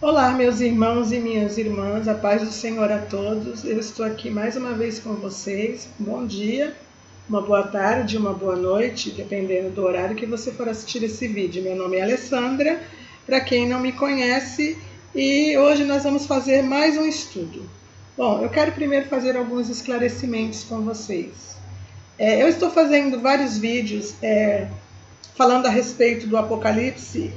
Olá, meus irmãos e minhas irmãs, a paz do Senhor a todos. Eu estou aqui mais uma vez com vocês. Bom dia, uma boa tarde, uma boa noite, dependendo do horário que você for assistir esse vídeo. Meu nome é Alessandra, para quem não me conhece, e hoje nós vamos fazer mais um estudo. Bom, eu quero primeiro fazer alguns esclarecimentos com vocês. Eu estou fazendo vários vídeos falando a respeito do Apocalipse,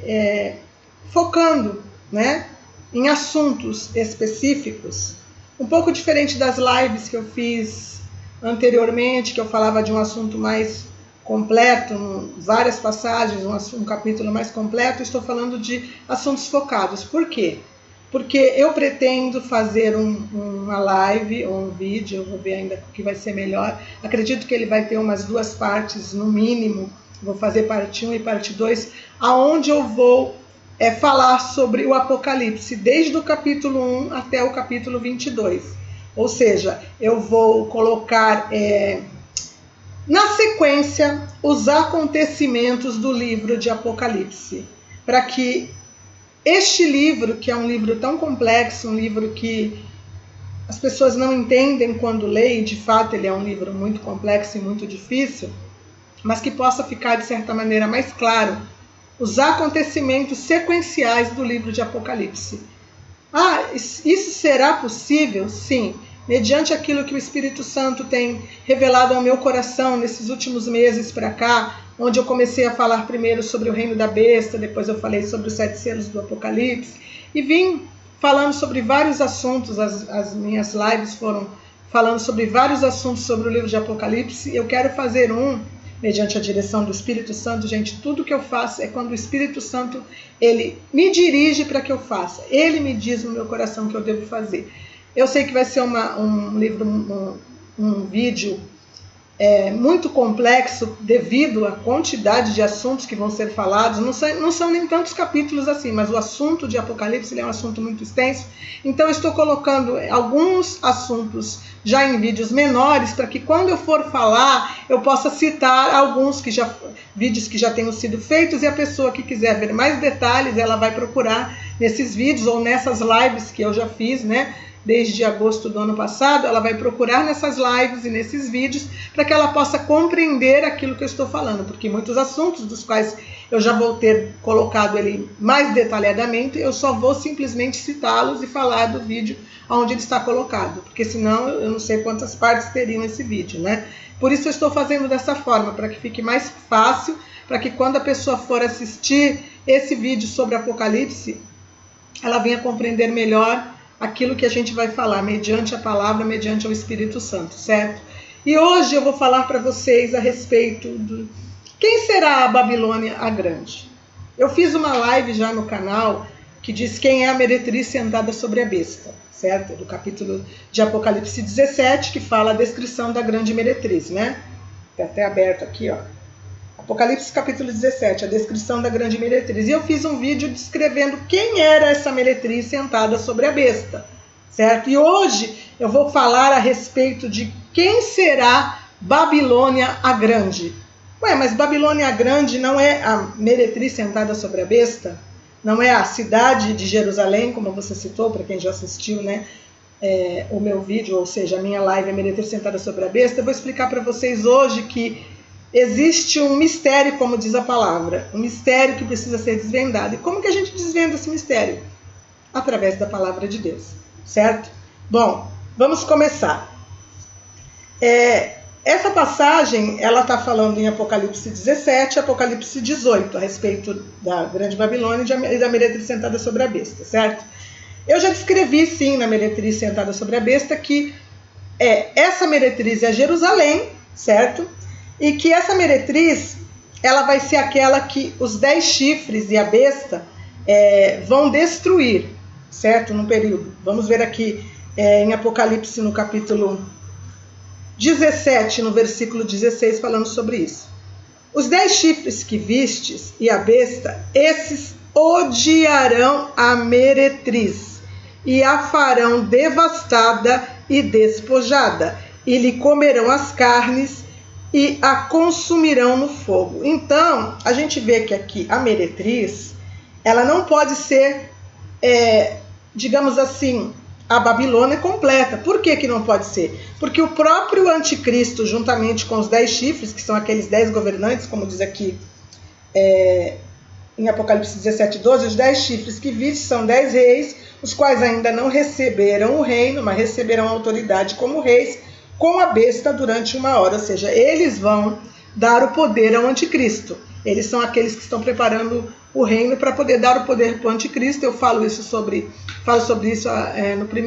focando, né, em assuntos específicos, um pouco diferente das lives que eu fiz anteriormente, que eu falava de um assunto mais completo, várias passagens, um capítulo mais completo. Estou falando de assuntos focados. Por quê? Porque eu pretendo fazer uma live ou um vídeo, eu vou ver ainda o que vai ser melhor. Acredito que ele vai ter umas 2 partes no mínimo. Vou fazer parte 1 e parte 2, aonde eu vou falar sobre o Apocalipse, desde o capítulo 1 até o capítulo 22. Ou seja, eu vou colocar na sequência os acontecimentos do livro de Apocalipse, para que este livro, que é um livro tão complexo, um livro que as pessoas não entendem quando leem, de fato ele é um livro muito complexo e muito difícil, mas que possa ficar de certa maneira mais claro os acontecimentos sequenciais do livro de Apocalipse. Isso será possível? Sim, mediante aquilo que o Espírito Santo tem revelado ao meu coração nesses últimos meses para cá, onde eu comecei a falar primeiro sobre o reino da besta, depois eu falei sobre os 7 selos do Apocalipse, e vim falando sobre vários assuntos. As minhas lives foram falando sobre vários assuntos sobre o livro de Apocalipse. Eu quero fazer mediante a direção do Espírito Santo. Gente, tudo que eu faço é quando o Espírito Santo ele me dirige para que eu faça. Ele me diz no meu coração que eu devo fazer. Eu sei que vai ser um vídeo muito complexo devido à quantidade de assuntos que vão ser falados. Não são nem tantos capítulos assim, mas o assunto de Apocalipse é um assunto muito extenso. Então eu estou colocando alguns assuntos já em vídeos menores, para que quando eu for falar, eu possa citar alguns vídeos que já tenham sido feitos, e a pessoa que quiser ver mais detalhes, ela vai procurar nesses vídeos ou nessas lives que eu já fiz, né? Desde agosto do ano passado, ela vai procurar nessas lives e nesses vídeos para que ela possa compreender aquilo que eu estou falando, porque muitos assuntos dos quais eu já vou ter colocado ele mais detalhadamente, eu só vou simplesmente citá-los e falar do vídeo onde ele está colocado, porque senão eu não sei quantas partes teriam esse vídeo, né? Por isso eu estou fazendo dessa forma, para que fique mais fácil, para que quando a pessoa for assistir esse vídeo sobre Apocalipse, ela venha compreender melhor aquilo que a gente vai falar, mediante a palavra, mediante o Espírito Santo, certo? E hoje eu vou falar para vocês a respeito de quem será a Babilônia a Grande. Eu fiz uma live já no canal que diz quem é a meretriz sentada sobre a besta, certo? Do capítulo de Apocalipse 17, que fala a descrição da grande meretriz, né? Está até aberto aqui, ó. Apocalipse capítulo 17, a descrição da grande meretriz. E eu fiz um vídeo descrevendo quem era essa meretriz sentada sobre a besta, certo? E hoje eu vou falar a respeito de quem será Babilônia a Grande. Ué, mas Babilônia a Grande não é a meretriz sentada sobre a besta? Não é a cidade de Jerusalém, como você citou, para quem já assistiu, né? O meu vídeo, ou seja, a minha live, a meretriz sentada sobre a besta. Eu vou explicar para vocês hoje que existe um mistério, como diz a palavra, um mistério que precisa ser desvendado. E como que a gente desvenda esse mistério? Através da palavra de Deus, certo? Bom, vamos começar. Essa passagem, ela está falando em Apocalipse 17 e Apocalipse 18, a respeito da Grande Babilônia e da meretriz sentada sobre a besta, certo? Eu já descrevi, sim, na meretriz sentada sobre a besta, que essa meretriz é Jerusalém, certo? E que essa meretriz, ela vai ser aquela que os 10 chifres e a besta vão destruir, certo? No período. Vamos ver aqui em Apocalipse, no capítulo 17, no versículo 16, falando sobre isso. Os 10 chifres que vistes e a besta, esses odiarão a meretriz e a farão devastada e despojada, e lhe comerão as carnes e a consumirão no fogo. Então, a gente vê que aqui a meretriz, ela não pode ser digamos assim, a Babilônia completa. Por que não pode ser? Porque o próprio anticristo, juntamente com os 10 chifres, que são aqueles 10 governantes, como diz aqui em Apocalipse 17:12, os 10 chifres que viste são 10 reis, os quais ainda não receberam o reino, mas receberão autoridade como reis, com a besta durante 1 hora. Ou seja, eles vão dar o poder ao anticristo. Eles são aqueles que estão preparando o reino para poder dar o poder para o anticristo. Eu falo sobre isso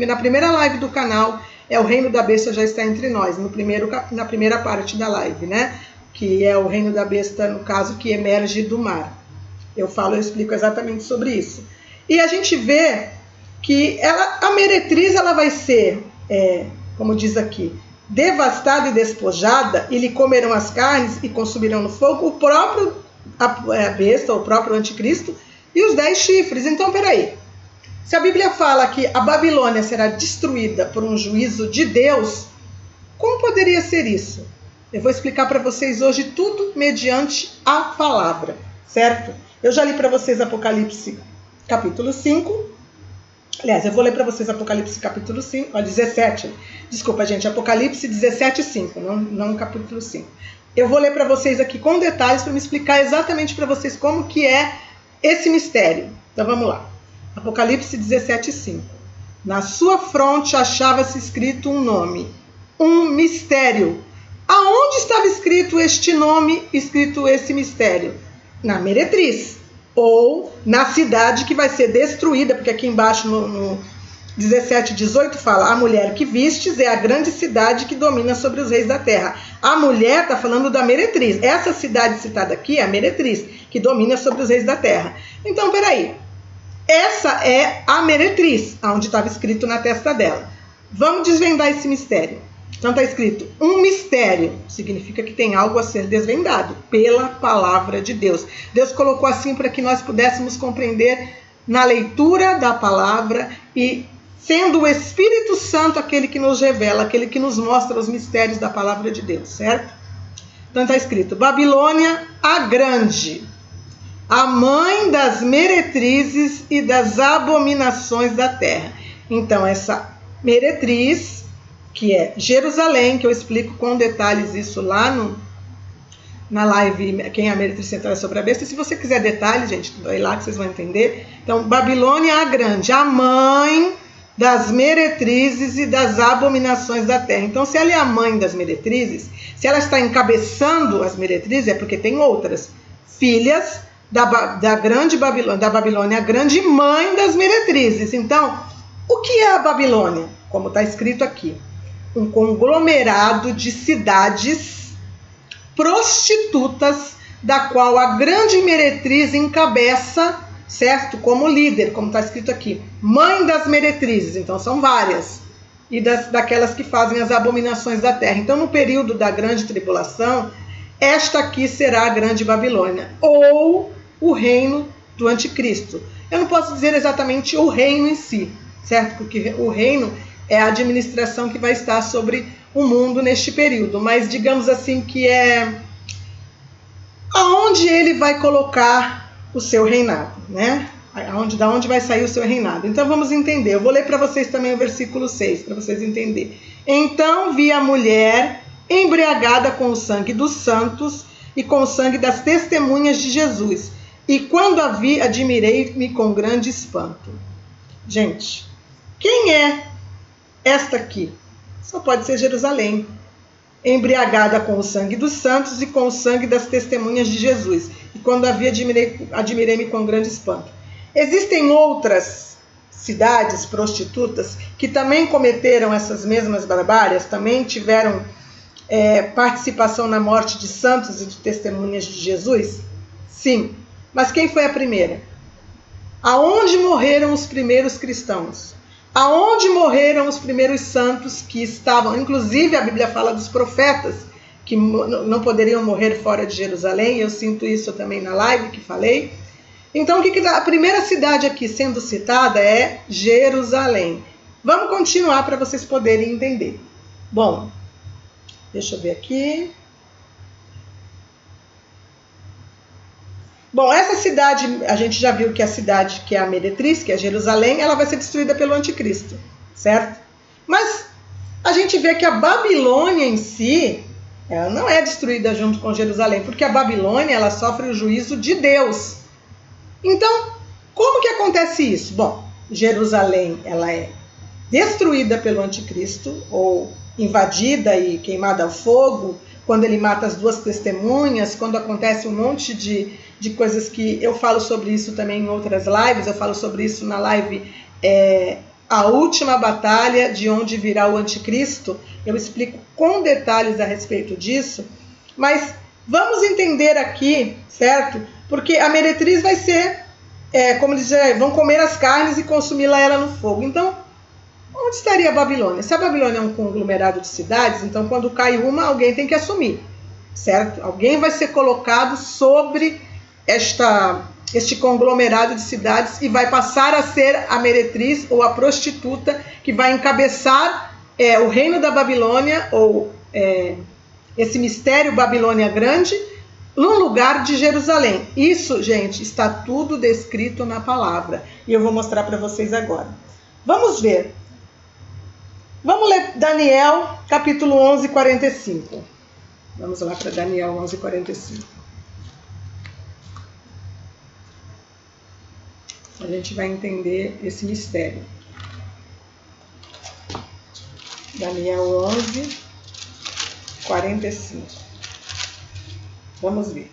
na primeira live do canal. O reino da besta já está entre nós, na primeira parte da live, né? Que é o reino da besta, no caso, que emerge do mar. Eu explico exatamente sobre isso. E a gente vê que a meretriz ela vai ser, como diz aqui, devastada e despojada, e lhe comerão as carnes e consumirão no fogo a besta, o próprio anticristo, e os 10 chifres. Então, peraí. Se a Bíblia fala que a Babilônia será destruída por um juízo de Deus, como poderia ser isso? Eu vou explicar para vocês hoje tudo mediante a palavra, certo? Eu já li para vocês Apocalipse capítulo 5. Aliás, eu vou ler para vocês Apocalipse capítulo 5, 17. Desculpa, gente, Apocalipse 17:5, não capítulo 5. Eu vou ler para vocês aqui com detalhes para me explicar exatamente para vocês como que é esse mistério. Então vamos lá. Apocalipse 17:5. Na sua fronte achava-se escrito um nome, um mistério. Aonde estava escrito este nome, escrito esse mistério? Na meretriz, ou na cidade que vai ser destruída, porque aqui embaixo no 17:18 fala: a mulher que vistes é a grande cidade que domina sobre os reis da terra. A mulher está falando da meretriz. Essa cidade citada aqui é a meretriz, que domina sobre os reis da terra. Então, peraí. Essa é a meretriz, onde estava escrito na testa dela. Vamos desvendar esse mistério. Então está escrito um mistério, significa que tem algo a ser desvendado pela palavra de Deus. Deus colocou assim para que nós pudéssemos compreender na leitura da palavra e sendo o Espírito Santo aquele que nos revela, aquele que nos mostra os mistérios da palavra de Deus, certo? Então está escrito: Babilônia a grande, a mãe das meretrizes e das abominações da terra. Então essa meretriz, que é Jerusalém, que eu explico com detalhes isso lá na live Quem é a Meretriz Central sobre a Besta. Se você quiser detalhes, gente, vai lá que vocês vão entender. Então, Babilônia a grande, a mãe das meretrizes e das abominações da terra. Então, se ela é a mãe das meretrizes, se ela está encabeçando as meretrizes, é porque tem outras filhas da grande Babilônia, da Babilônia a grande, mãe das meretrizes. Então, o que é a Babilônia? Como está escrito aqui: um conglomerado de cidades prostitutas, da qual a grande meretriz encabeça, certo? Como líder, como está escrito aqui. Mãe das meretrizes, então são várias. E daquelas que fazem as abominações da terra. Então, no período da grande tribulação, esta aqui será a grande Babilônia, ou o reino do anticristo. Eu não posso dizer exatamente o reino em si, certo? Porque o reino é a administração que vai estar sobre o mundo neste período. Mas digamos assim que é aonde ele vai colocar o seu reinado, né? Da onde vai sair o seu reinado. Então vamos entender. Eu vou ler para vocês também o versículo 6, para vocês entenderem. Então vi a mulher embriagada com o sangue dos santos e com o sangue das testemunhas de Jesus. E quando a vi, admirei-me com grande espanto. Gente, quem é esta aqui? Só pode ser Jerusalém, embriagada com o sangue dos santos e com o sangue das testemunhas de Jesus. E quando a vi, admirei-me com grande espanto. Existem outras cidades prostitutas que também cometeram essas mesmas barbárias, também tiveram participação na morte de santos e de testemunhas de Jesus? Sim. Mas quem foi a primeira? Aonde morreram os primeiros cristãos? Aonde morreram os primeiros santos que estavam? Inclusive a Bíblia fala dos profetas que não poderiam morrer fora de Jerusalém. Eu sinto isso também na live que falei. Então a primeira cidade aqui sendo citada é Jerusalém. Vamos continuar para vocês poderem entender. Bom, deixa eu ver aqui. Bom, essa cidade, a gente já viu que a cidade, que é a meretriz, que é Jerusalém, ela vai ser destruída pelo anticristo, certo? Mas a gente vê que a Babilônia em si, ela não é destruída junto com Jerusalém, porque a Babilônia, ela sofre o juízo de Deus. Então, como que acontece isso? Bom, Jerusalém, ela é destruída pelo anticristo, ou invadida e queimada ao fogo, quando ele mata as duas testemunhas, quando acontece um monte de coisas que eu falo sobre isso também em outras lives, eu falo sobre isso na live A Última Batalha, de onde virá o anticristo, eu explico com detalhes a respeito disso, mas vamos entender aqui, certo? Porque a meretriz vai ser, como dizer, vão comer as carnes e consumi-la ela no fogo. Então, onde estaria a Babilônia? Se a Babilônia é um conglomerado de cidades, então quando cai uma, alguém tem que assumir, certo? Alguém vai ser colocado sobre este conglomerado de cidades e vai passar a ser a meretriz ou a prostituta que vai encabeçar o reino da Babilônia, ou esse mistério Babilônia Grande, no lugar de Jerusalém. Isso, gente, está tudo descrito na palavra. E eu vou mostrar para vocês agora. Vamos ver. Vamos ler Daniel, capítulo 11, 45. Vamos lá para Daniel 11, 45. A gente vai entender esse mistério. Daniel 11, 45. Vamos ver.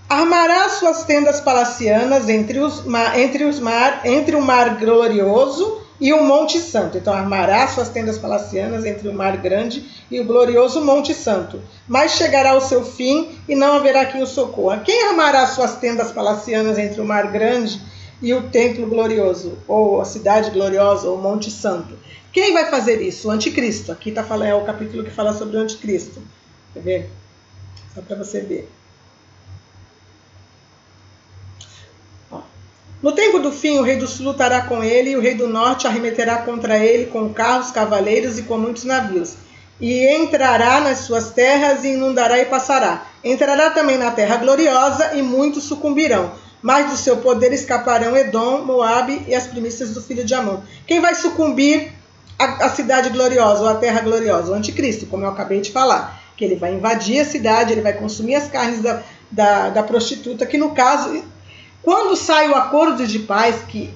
Armará suas tendas palacianas entre o mar glorioso e o Monte Santo. Então, armará suas tendas palacianas entre o mar grande e o glorioso Monte Santo. Mas chegará o seu fim e não haverá quem o socorra. Quem armará suas tendas palacianas entre o mar grande e o templo glorioso, ou a cidade gloriosa, ou o Monte Santo? Quem vai fazer isso? O anticristo. Aqui está falando, é o capítulo que fala sobre o anticristo. Quer ver? Só para você ver. No tempo do fim, o rei do sul lutará com ele, e o rei do norte arremeterá contra ele com carros, cavaleiros e com muitos navios. E entrará nas suas terras e inundará e passará. Entrará também na terra gloriosa e muitos sucumbirão. Mas do seu poder escaparão Edom, Moabe e as primícias do filho de Amon. Quem vai sucumbir à cidade gloriosa ou à terra gloriosa? O anticristo, como eu acabei de falar. Que ele vai invadir a cidade, ele vai consumir as carnes da prostituta, que no caso... Quando sai o acordo de paz, que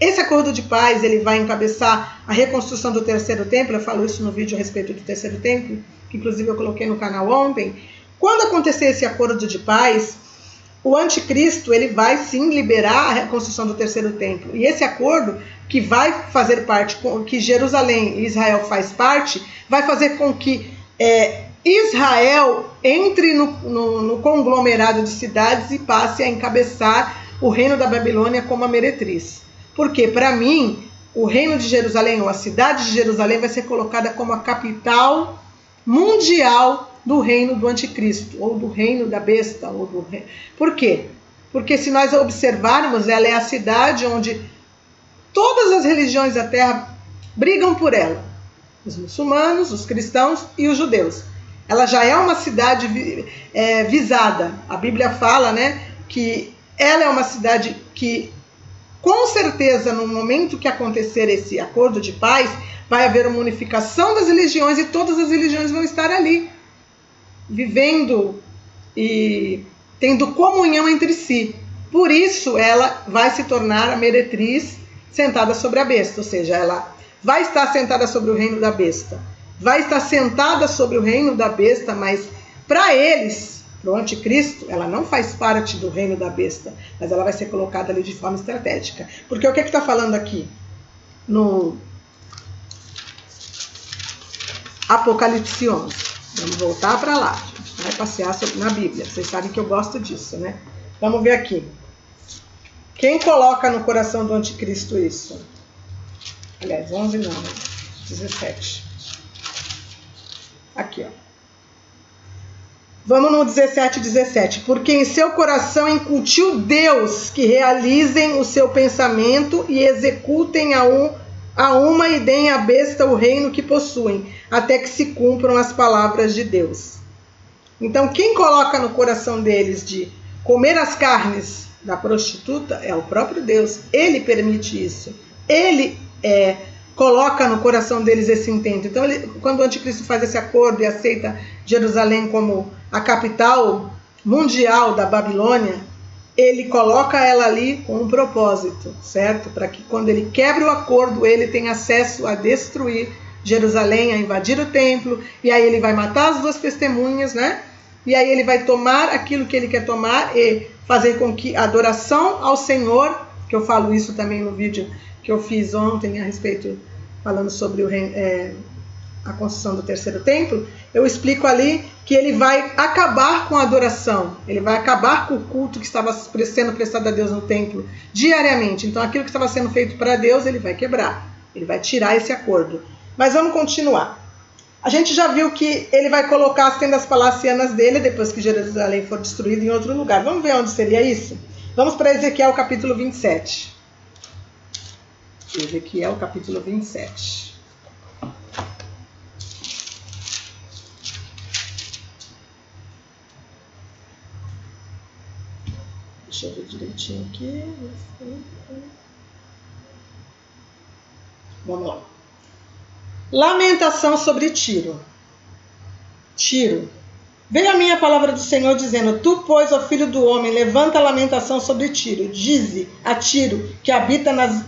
esse acordo de paz ele vai encabeçar a reconstrução do terceiro templo, eu falo isso no vídeo a respeito do terceiro templo, que inclusive eu coloquei no canal ontem. Quando acontecer esse acordo de paz, o anticristo ele vai sim liberar a reconstrução do terceiro templo. E esse acordo, que vai fazer parte, que Jerusalém e Israel faz parte, vai fazer com que Israel entre no conglomerado de cidades e passe a encabeçar o reino da Babilônia como a meretriz. Porque, para mim, o reino de Jerusalém, ou a cidade de Jerusalém, vai ser colocada como a capital mundial do reino do anticristo, ou do reino da besta. Por quê? Porque se nós observarmos, ela é a cidade onde todas as religiões da terra brigam por ela. Os muçulmanos, os cristãos e os judeus. Ela já é uma cidade visada. A Bíblia fala, né, que ela é uma cidade que, com certeza, no momento que acontecer esse acordo de paz, vai haver uma unificação das religiões e todas as religiões vão estar ali, vivendo e tendo comunhão entre si. Por isso, ela vai se tornar a meretriz sentada sobre a besta, ou seja, ela vai estar sentada sobre o reino da besta. Vai estar sentada sobre o reino da besta, mas para eles, para o anticristo, ela não faz parte do reino da besta, mas ela vai ser colocada ali de forma estratégica. Porque o que está falando aqui? No Apocalipse 11. Vamos voltar para lá. A gente vai passear na Bíblia. Vocês sabem que eu gosto disso, né? Vamos ver aqui. Quem coloca no coração do anticristo isso? Aliás, 11 não, 17. Aqui, ó. Vamos no 17. Porque em seu coração incutiu Deus que realizem o seu pensamento e executem a uma e deem à besta o reino que possuem, até que se cumpram as palavras de Deus. Então, quem coloca no coração deles de comer as carnes da prostituta é o próprio Deus. Ele permite isso. Ele coloca no coração deles esse intento. Então, quando o anticristo faz esse acordo e aceita Jerusalém como a capital mundial da Babilônia, ele coloca ela ali com um propósito, certo? Para que quando ele quebra o acordo, ele tenha acesso a destruir Jerusalém, a invadir o templo, e aí ele vai matar as 2 testemunhas, né? E aí ele vai tomar aquilo que ele quer tomar e fazer com que a adoração ao Senhor, que eu falo isso também no vídeo que eu fiz ontem a respeito, falando sobre a construção do 3º templo, eu explico ali que ele vai acabar com a adoração, ele vai acabar com o culto que estava sendo prestado a Deus no templo diariamente. Então aquilo que estava sendo feito para Deus, ele vai quebrar, ele vai tirar esse acordo. Mas vamos continuar. A gente já viu que ele vai colocar as tendas palacianas dele, depois que Jerusalém for destruída, em outro lugar. Vamos ver onde seria isso? Vamos para Ezequiel capítulo 27. Ezequiel capítulo 27. Deixa eu ver direitinho aqui. Vamos lá. Lamentação sobre Tiro. Tiro. Veio a minha palavra do Senhor dizendo: Tu, pois, ó filho do homem, levanta a lamentação sobre Tiro. Dize a Tiro, que habita nas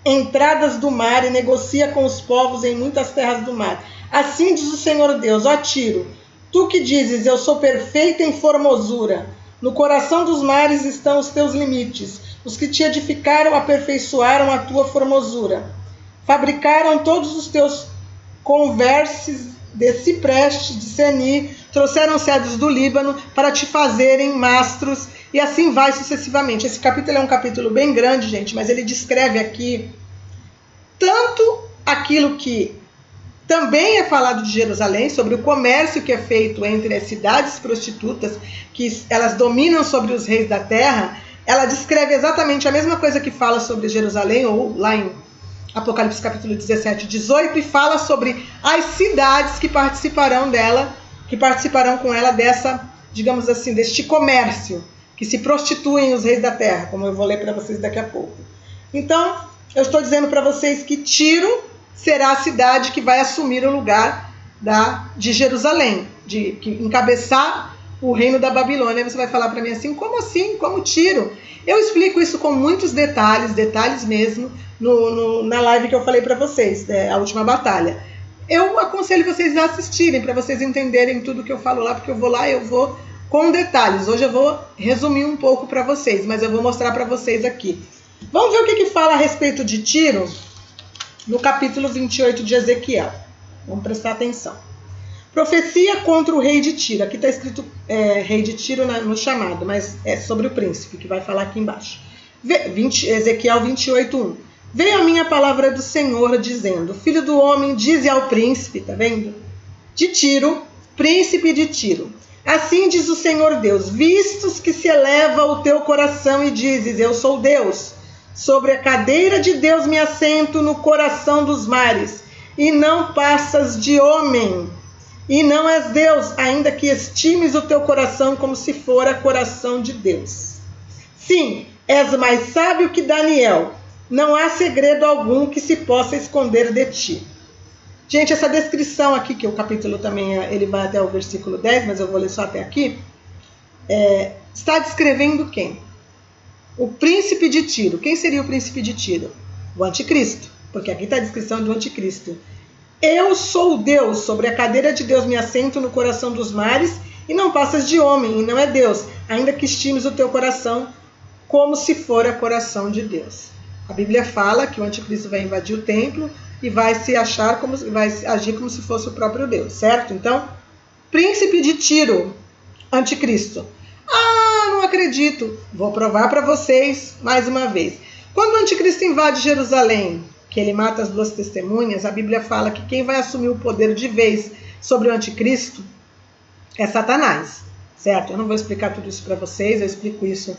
entradas do mar e negocia com os povos em muitas terras do mar. Assim diz o Senhor Deus: ó Tiro, tu que dizes, eu sou perfeita em formosura, no coração dos mares estão os teus limites. Os que te edificaram aperfeiçoaram a tua formosura. Fabricaram todos os teus converses de cipreste, de senir, trouxeram cedros do Líbano para te fazerem mastros, e assim vai sucessivamente. Esse capítulo é um capítulo bem grande, gente, mas ele descreve aqui tanto aquilo que também é falado de Jerusalém, sobre o comércio que é feito entre as cidades prostitutas, que elas dominam sobre os reis da terra. Ela descreve exatamente a mesma coisa que fala sobre Jerusalém, ou lá em Apocalipse capítulo 17, 18, e fala sobre as cidades que participarão dela, que participarão com ela dessa, digamos assim, deste comércio, que se prostituem os reis da terra, como eu vou ler para vocês daqui a pouco. Então, eu estou dizendo para vocês que Tiro será a cidade que vai assumir o lugar de Jerusalém, de encabeçar o reino da Babilônia. Você vai falar para mim assim, como Tiro? Eu explico isso com muitos detalhes mesmo, na live que eu falei para vocês, a última batalha. Eu aconselho vocês a assistirem, para vocês entenderem tudo que eu falo lá, porque eu vou com detalhes. Hoje eu vou resumir um pouco para vocês, mas eu vou mostrar para vocês aqui. Vamos ver o que fala a respeito de Tiro no capítulo 28 de Ezequiel. Vamos prestar atenção. Profecia contra o rei de Tiro. Aqui está escrito rei de Tiro no chamado, mas é sobre o príncipe, que vai falar aqui embaixo. Ezequiel 28:1. Veio a minha palavra do Senhor dizendo: Filho do homem, dize ao príncipe, tá vendo? De Tiro, príncipe de Tiro. Assim diz o Senhor Deus: vistos que se eleva o teu coração e dizes, eu sou Deus, sobre a cadeira de Deus me assento no coração dos mares, e não passas de homem, e não és Deus, ainda que estimes o teu coração como se fora coração de Deus. Sim, és mais sábio que Daniel, não há segredo algum que se possa esconder de ti. Gente, essa descrição aqui, que o capítulo também ele vai até o versículo 10, mas eu vou ler só até aqui, está descrevendo quem? O príncipe de Tiro. Quem seria o príncipe de Tiro? O anticristo, porque aqui está a descrição do anticristo. Eu sou Deus, sobre a cadeira de Deus me assento no coração dos mares, e não passas de homem, e não é Deus, ainda que estimes o teu coração como se fora coração de Deus. A Bíblia fala que o anticristo vai invadir o templo e vai agir como se fosse o próprio Deus, certo? Então, príncipe de Tiro, anticristo. Não acredito. Vou provar para vocês mais uma vez. Quando o anticristo invade Jerusalém, que ele mata as 2 testemunhas, a Bíblia fala que quem vai assumir o poder de vez sobre o anticristo é Satanás, certo? Eu não vou explicar tudo isso para vocês, eu explico isso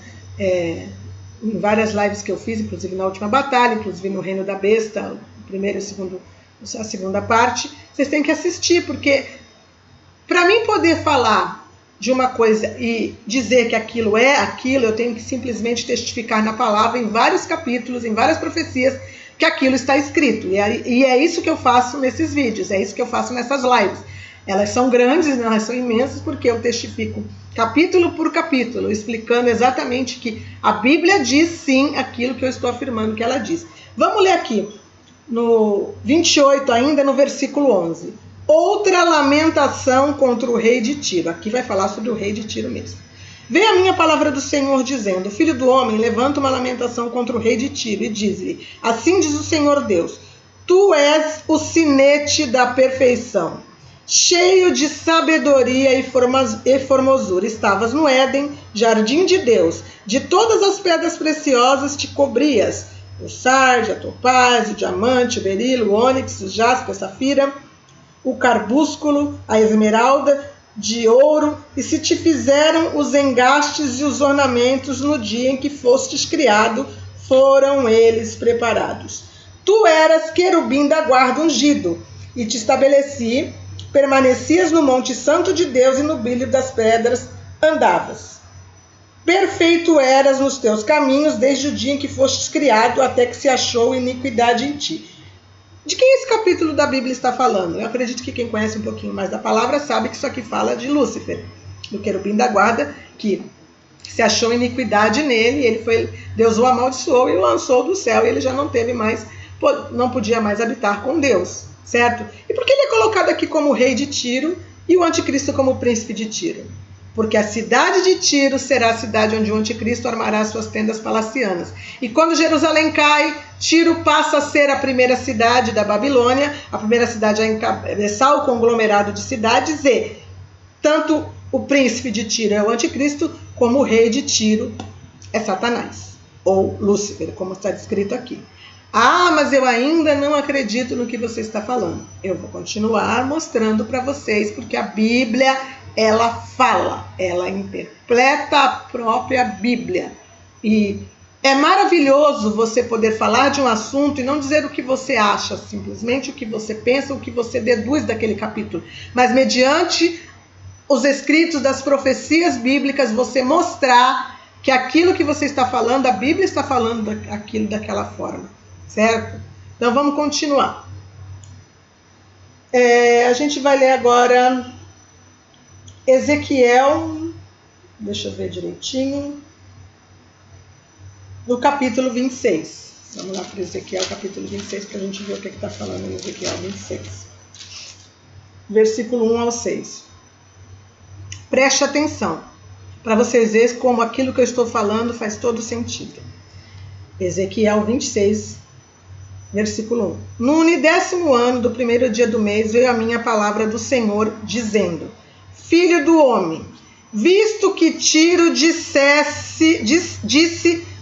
em várias lives que eu fiz, inclusive na última batalha, inclusive no Reino da Besta, o primeiro e a segunda parte. Vocês têm que assistir, porque para mim poder falar de uma coisa e dizer que aquilo é aquilo, eu tenho que simplesmente testificar na palavra, em vários capítulos, em várias profecias, que aquilo está escrito. E é isso que eu faço nesses vídeos, é isso que eu faço nessas lives. Elas são grandes, elas são imensas, porque eu testifico capítulo por capítulo, explicando exatamente que a Bíblia diz sim aquilo que eu estou afirmando que ela diz. Vamos ler aqui, no 28 ainda, no versículo 11. Outra lamentação contra o rei de Tiro. Aqui vai falar sobre o rei de Tiro mesmo. Veio a minha palavra do Senhor dizendo: filho do homem, levanta uma lamentação contra o rei de Tiro e diz-lhe: assim diz o Senhor Deus, tu és o sinete da perfeição, cheio de sabedoria e formosura. Estavas no Éden, jardim de Deus. De todas as pedras preciosas te cobrias: o sardio, a topázio, o diamante, o berilo, o ônix, o jaspe, a safira, o carbúsculo, a esmeralda, de ouro, e se te fizeram os engastes e os ornamentos no dia em que fostes criado, foram eles preparados. Tu eras querubim da guarda ungido, e te estabeleci, permanecias no monte santo de Deus e no brilho das pedras andavas. Perfeito eras nos teus caminhos desde o dia em que fostes criado até que se achou iniquidade em ti. De quem esse capítulo da Bíblia está falando? Eu acredito que quem conhece um pouquinho mais da palavra sabe que isso aqui fala de Lúcifer, do querubim da guarda, que se achou iniquidade nele, Deus o amaldiçoou e o lançou do céu, e ele já não podia mais habitar com Deus, certo? E por que ele é colocado aqui como rei de Tiro e o anticristo como príncipe de Tiro? Porque a cidade de Tiro será a cidade onde o anticristo armará suas tendas palacianas. E quando Jerusalém cai, Tiro passa a ser a primeira cidade da Babilônia, a primeira cidade a encabeçar o conglomerado de cidades, e tanto o príncipe de Tiro é o anticristo, como o rei de Tiro é Satanás, ou Lúcifer, como está descrito aqui. Ah, mas eu ainda não acredito no que você está falando. Eu vou continuar mostrando para vocês, porque a Bíblia, ela fala, ela interpreta a própria Bíblia. E é maravilhoso você poder falar de um assunto e não dizer o que você acha, simplesmente o que você pensa, o que você deduz daquele capítulo. Mas mediante os escritos das profecias bíblicas, você mostrar que aquilo que você está falando, a Bíblia está falando aquilo daquela forma, certo? Então vamos continuar. A gente vai ler agora Ezequiel, deixa eu ver direitinho, no capítulo 26. Vamos lá para Ezequiel, capítulo 26, para a gente ver o que está falando em Ezequiel 26. Versículo 1 ao 6. Preste atenção, para vocês verem como aquilo que eu estou falando faz todo sentido. Ezequiel 26, versículo 1. No 10º ano do primeiro dia do mês veio a minha palavra do Senhor, dizendo: filho do homem, visto que Tiro disse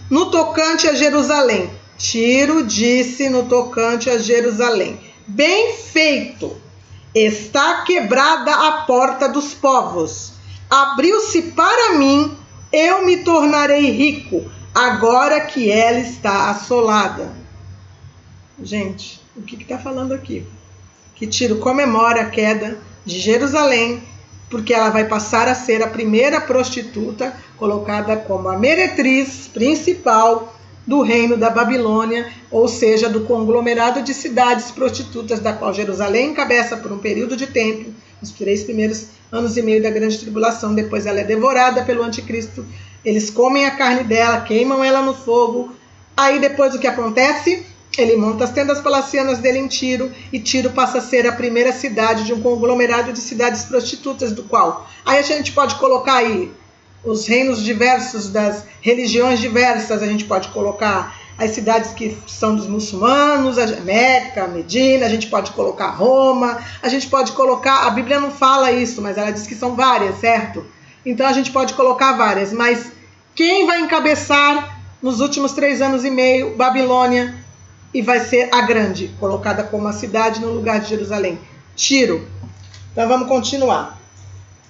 no tocante a Jerusalém. Tiro disse no tocante a Jerusalém: bem feito, está quebrada a porta dos povos. Abriu-se para mim, eu me tornarei rico, agora que ela está assolada. Gente, o que está falando aqui? Que Tiro comemora a queda de Jerusalém, porque ela vai passar a ser a primeira prostituta, colocada como a meretriz principal do reino da Babilônia, ou seja, do conglomerado de cidades prostitutas, da qual Jerusalém encabeça por um período de tempo, os 3 primeiros anos e meio da grande tribulação. Depois ela é devorada pelo anticristo, eles comem a carne dela, queimam ela no fogo. Aí depois o que acontece? Ele monta as tendas palacianas dele em Tiro, e Tiro passa a ser a primeira cidade de um conglomerado de cidades prostitutas, do qual aí a gente pode colocar aí os reinos diversos das religiões diversas, a gente pode colocar as cidades que são dos muçulmanos, a Meca, a Medina, a gente pode colocar Roma, a gente pode colocar, a Bíblia não fala isso, mas ela diz que são várias, certo? Então a gente pode colocar várias, mas quem vai encabeçar nos últimos 3 anos e meio? Babilônia, e vai ser a grande, colocada como a cidade no lugar de Jerusalém, Tiro. Então vamos continuar.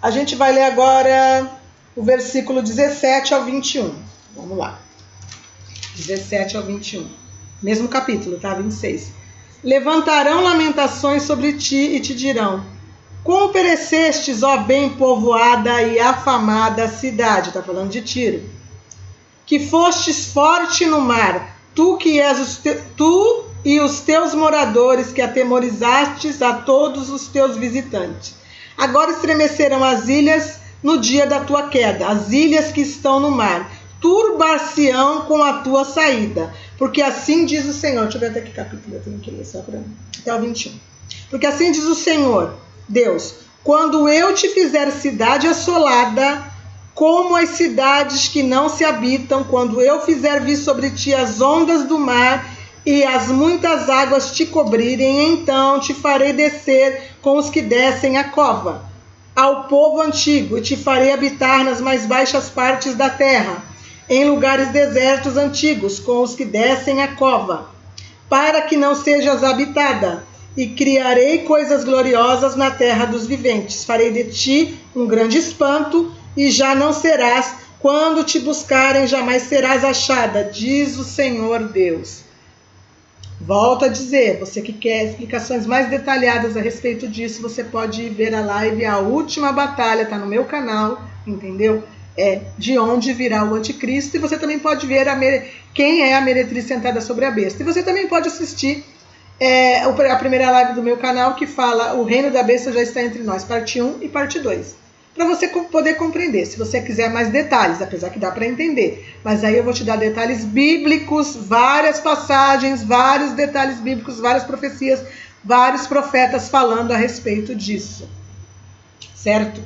A gente vai ler agora o versículo 17 ao 21. Vamos lá. 17 ao 21. Mesmo capítulo, tá? 26. Levantarão lamentações sobre ti e te dirão: Como perecestes, ó bem povoada e afamada cidade, está falando de Tiro, que fostes forte no mar, tu e os teus moradores, que atemorizastes a todos os teus visitantes. Agora estremecerão as ilhas no dia da tua queda, as ilhas que estão no mar, turbar-se-ão com a tua saída, porque assim diz o Senhor. Deixa eu ver até que capítulo eu tenho que ler, só para até o 21. Porque assim diz o Senhor, Deus, quando eu te fizer cidade assolada, como as cidades que não se habitam, quando eu fizer vir sobre ti as ondas do mar e as muitas águas te cobrirem, então te farei descer com os que descem a cova, ao povo antigo, e te farei habitar nas mais baixas partes da terra, em lugares desertos antigos, com os que descem a cova, para que não sejas habitada. E criarei coisas gloriosas na terra dos viventes. Farei de ti um grande espanto, e já não serás. Quando te buscarem, jamais serás achada, diz o Senhor Deus. Volto a dizer, você que quer explicações mais detalhadas a respeito disso, você pode ir ver a live A Última Batalha, está no meu canal, entendeu? De onde virá o anticristo, e você também pode ver quem é a meretriz sentada sobre a besta. E você também pode assistir a primeira live do meu canal, que fala O Reino da Besta Já Está Entre Nós, parte 1 e parte 2. Para você poder compreender, se você quiser mais detalhes, apesar que dá para entender. Mas aí eu vou te dar detalhes bíblicos, várias passagens, vários detalhes bíblicos, várias profecias, vários profetas falando a respeito disso. Certo?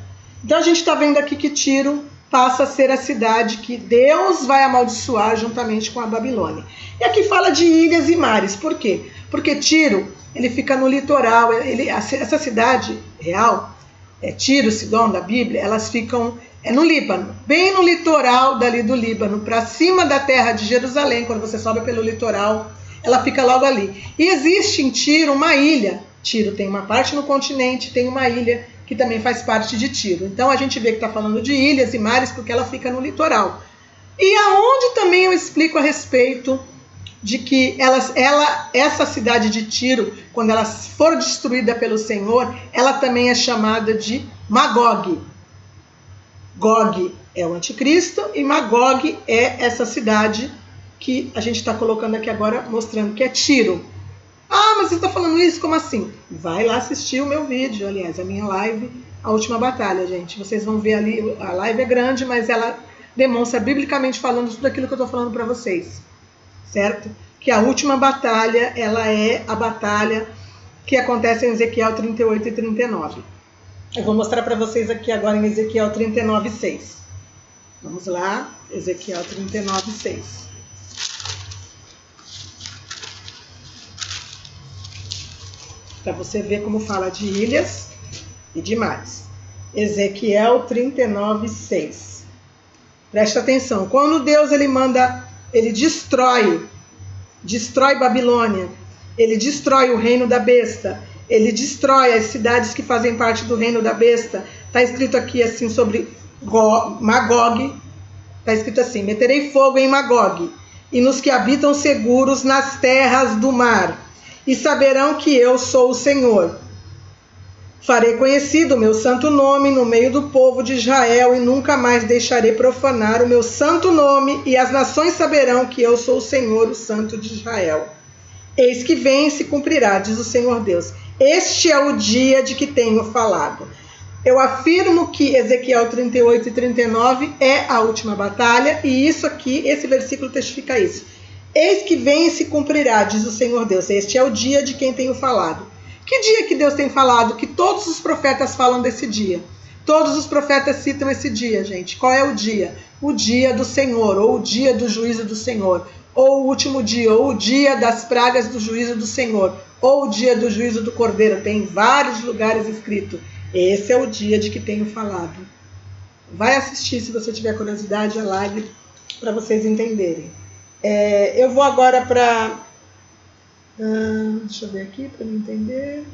Então a gente está vendo aqui que Tiro passa a ser a cidade que Deus vai amaldiçoar juntamente com a Babilônia. E aqui fala de ilhas e mares. Por quê? Porque Tiro, ele fica no litoral. Essa cidade real, Tiro, Sidom, da Bíblia, elas ficam no Líbano, bem no litoral dali do Líbano, para cima da terra de Jerusalém. Quando você sobe pelo litoral, ela fica logo ali. E existe em Tiro uma ilha. Tiro tem uma parte no continente, tem uma ilha que também faz parte de Tiro. Então a gente vê que está falando de ilhas e mares porque ela fica no litoral. E aonde também eu explico a respeito de que essa cidade de Tiro, quando ela for destruída pelo Senhor, ela também é chamada de Magog. Gog é o anticristo e Magog é essa cidade que a gente está colocando aqui agora, mostrando que é Tiro. Ah, mas você está falando isso? Como assim? Vai lá assistir o meu vídeo, aliás, a minha live, A Última Batalha, gente. Vocês vão ver ali, a live é grande, mas ela demonstra biblicamente falando tudo aquilo que eu estou falando para vocês. Certo? Que a última batalha, ela é a batalha que acontece em Ezequiel 38 e 39. Eu vou mostrar para vocês aqui agora em Ezequiel 39, 6. Vamos lá, Ezequiel 39, 6. Para você ver como fala de ilhas e de mares. Ezequiel 39, 6. Presta atenção. Quando Deus ele destrói Babilônia, ele destrói o reino da besta, ele destrói as cidades que fazem parte do reino da besta. Está escrito aqui assim sobre Magog, está escrito assim: meterei fogo em Magog e nos que habitam seguros nas terras do mar, e saberão que eu sou o Senhor. Farei conhecido o meu santo nome no meio do povo de Israel, e nunca mais deixarei profanar o meu santo nome, e as nações saberão que eu sou o Senhor, o Santo de Israel. Eis que vem e se cumprirá, diz o Senhor Deus. Este é o dia de que tenho falado. Eu afirmo que Ezequiel 38 e 39 é a última batalha, e isso aqui, esse versículo testifica isso. Eis que vem e se cumprirá, diz o Senhor Deus. Este é o dia de quem tenho falado. Que dia que Deus tem falado? Que todos os profetas falam desse dia. Todos os profetas citam esse dia, gente. Qual é o dia? O dia do Senhor, ou o dia do juízo do Senhor, ou o último dia, ou o dia das pragas do juízo do Senhor, ou o dia do juízo do Cordeiro. Tem em vários lugares escrito. Esse é o dia de que tenho falado. Vai assistir, se você tiver curiosidade, a live, para vocês entenderem. Eu vou agora para... deixa eu ver aqui para me entender.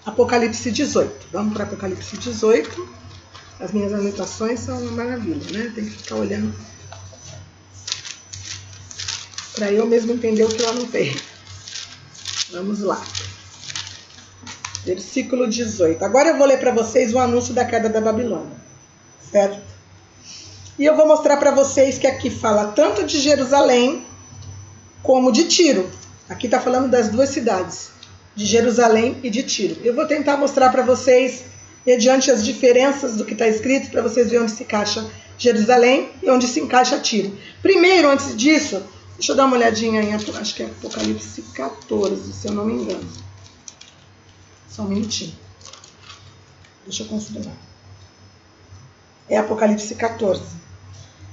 Apocalipse 18. Vamos para Apocalipse 18. As minhas anotações são uma maravilha, né? Tem que ficar olhando para eu mesmo entender o que eu anotei. Vamos lá. Versículo 18. Agora eu vou ler para vocês o anúncio da queda da Babilônia, certo? E eu vou mostrar para vocês que aqui fala tanto de Jerusalém como de Tiro. Aqui está falando das duas cidades, de Jerusalém e de Tiro. Eu vou tentar mostrar para vocês, mediante as diferenças do que está escrito, para vocês verem onde se encaixa Jerusalém e onde se encaixa Tiro. Primeiro, antes disso, deixa eu dar uma olhadinha em, acho que é Apocalipse 14, se eu não me engano. Só um minutinho. Deixa eu considerar. É Apocalipse 14.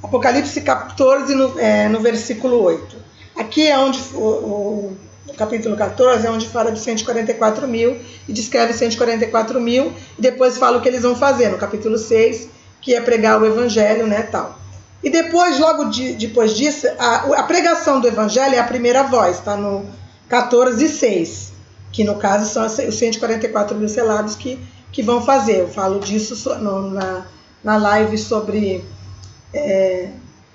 Apocalipse 14, no versículo 8. Aqui é onde, o capítulo 14, é onde fala de 144 mil e descreve 144 mil e depois fala o que eles vão fazer no capítulo 6, que é pregar o evangelho, né, tal. E depois, logo depois disso, a pregação do evangelho é a primeira voz, tá no 14:6, que no caso são os 144 mil selados que vão fazer. Eu falo disso na live sobre